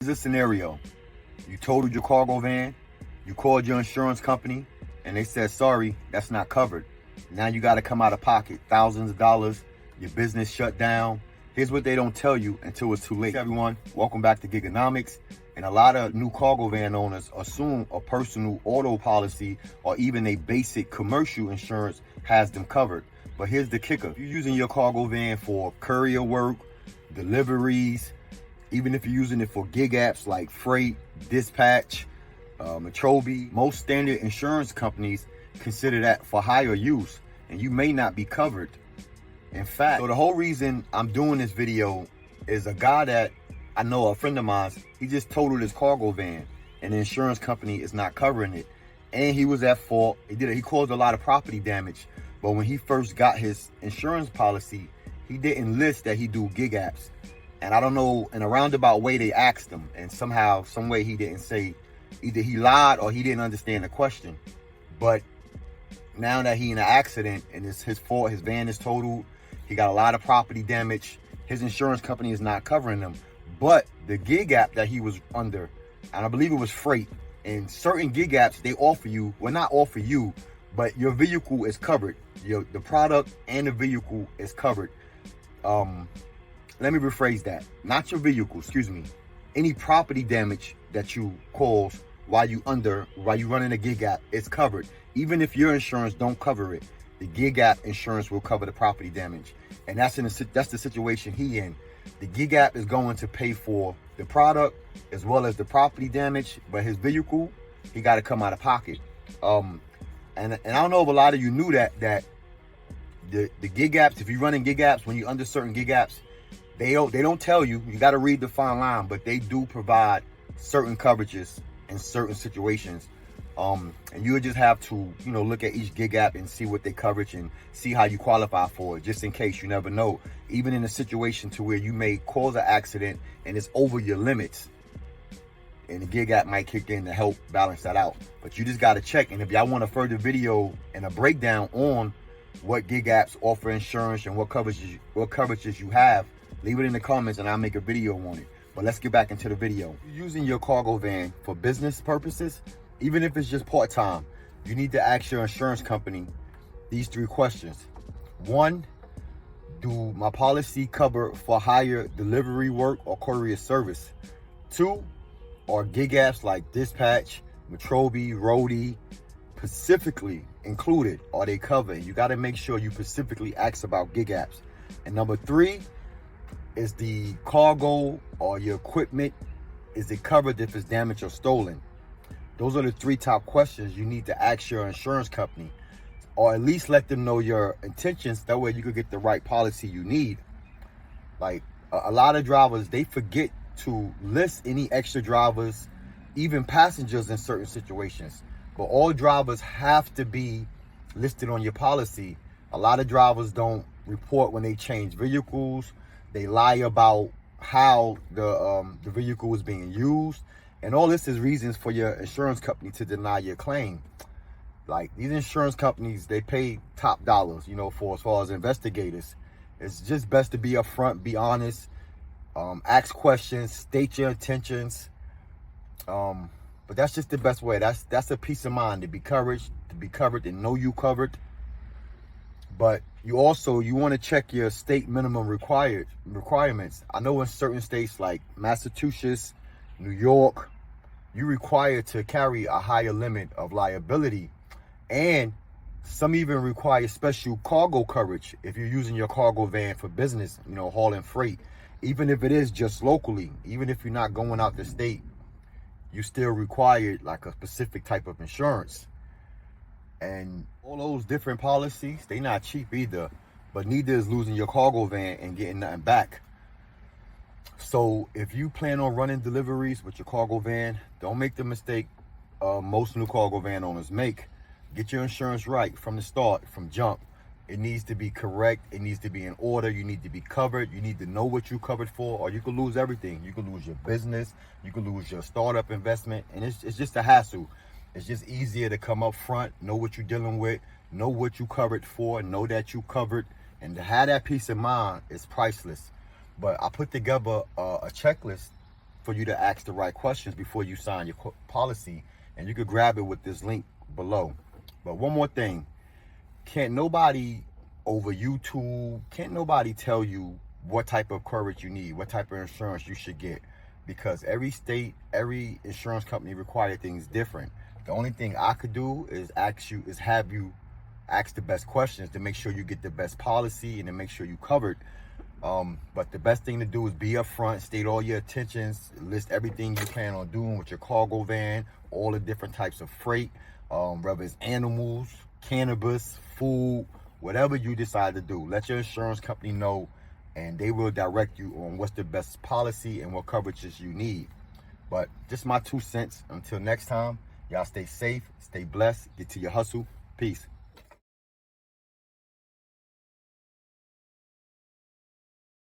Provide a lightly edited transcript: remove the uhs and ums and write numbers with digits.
Here's a scenario. You totaled your cargo van, you called your insurance company, and they said, sorry, that's not covered. Now you got to come out of pocket, thousands of dollars, your business shut down. Here's what they don't tell you until it's too late. Hey everyone, welcome back to Gigonomics. And a lot of new cargo van owners assume a personal auto policy or even a basic commercial insurance has them covered. But here's the kicker. If you're using your cargo van for courier work, deliveries, even if you're using it for gig apps like freight, dispatch, Metrobi, most standard insurance companies consider that for hire use, and you may not be covered. In fact, so the whole reason I'm doing this video is a guy that I know, a friend of mine, he just totaled his cargo van and the insurance company is not covering it. And he was at fault. He caused a lot of property damage. But when he first got his insurance policy, he didn't list that he do gig apps. And I don't know, in a roundabout way, they asked him. And somehow, some way he didn't say, either he lied or he didn't understand the question. But now that he in an accident and it's his fault, his van is totaled, he got a lot of property damage, his insurance company is not covering him. But the gig app that he was under, and I believe it was freight, and certain gig apps, they offer you, well, not offer you, but your vehicle is covered. The product and the vehicle is covered. Let me rephrase that. Not your vehicle, excuse me. Any property damage that you cause while you running a gig app, it's covered. Even if your insurance don't cover it, the gig app insurance will cover the property damage. And that's the situation he in. The gig app is going to pay for the product as well as the property damage, but his vehicle, he got to come out of pocket. And I don't know if a lot of you knew that the gig apps, if you're running gig apps, when you're under certain gig apps, they don't tell you. You got to read the fine line, but they do provide certain coverages in certain situations. And you would just have to, look at each gig app and see what they coverage and see how you qualify for it, just in case. You never know. Even in a situation to where you may cause an accident and it's over your limits, and the gig app might kick in to help balance that out. But you just got to check. And if y'all want a further video and a breakdown on what gig apps offer insurance and what coverages you have, leave it in the comments and I'll make a video on it. But let's get back into the video. If you're using your cargo van for business purposes, even if it's just part-time, you need to ask your insurance company these 3 questions. 1, do my policy cover for hire delivery work or courier service? 2, are gig apps like dispatch, Metrobi, Roadie, specifically included? Are they covered? You got to make sure you specifically ask about gig apps. And number 3, is the cargo or your equipment, is it covered if it's damaged or stolen? Those are the 3 top questions you need to ask your insurance company, or at least let them know your intentions. That way you could get the right policy you need. Like a lot of drivers, they forget to list any extra drivers, even passengers in certain situations. But all drivers have to be listed on your policy. A lot of drivers don't report when they change vehicles. They lie about how the vehicle is being used. And all this is reasons for your insurance company to deny your claim. Like, these insurance companies, they pay top dollars, for as far as investigators. It's just best to be upfront, be honest, ask questions, state your intentions. But that's just the best way. That's a peace of mind, to be covered, and know you covered. But you want to check your state minimum requirements. I know in certain states like Massachusetts, New York, you require to carry a higher limit of liability. And some even require special cargo coverage if you're using your cargo van for business, hauling freight. Even if it is just locally, even if you're not going out the state, you still require like a specific type of insurance. And all those different policies, they not cheap either, but neither is losing your cargo van and getting nothing back. So if you plan on running deliveries with your cargo van, don't make the mistake most new cargo van owners make. Get your insurance right from the start, from jump. It needs to be correct. It needs to be in order. You need to be covered. You need to know what you're covered for, or you could lose everything. You could lose your business. You could lose your startup investment. And it's just a hassle. It's just easier to come up front, know what you're dealing with, know what you covered for, know that you covered, and to have that peace of mind is priceless. But I put together a checklist for you to ask the right questions before you sign your policy. And you could grab it with this link below. But one more thing, can't nobody over YouTube, can't nobody tell you what type of coverage you need, what type of insurance you should get, because every state, every insurance company require things different. The only thing I could do is have you ask the best questions to make sure you get the best policy and to make sure you covered. But the best thing to do is be upfront, state all your intentions, list everything you plan on doing with your cargo van, all the different types of freight, whether it's animals, cannabis, food, whatever you decide to do. Let your insurance company know, and they will direct you on what's the best policy and what coverages you need. But just my 2 cents. Until next time, y'all stay safe, stay blessed, get to your hustle. Peace.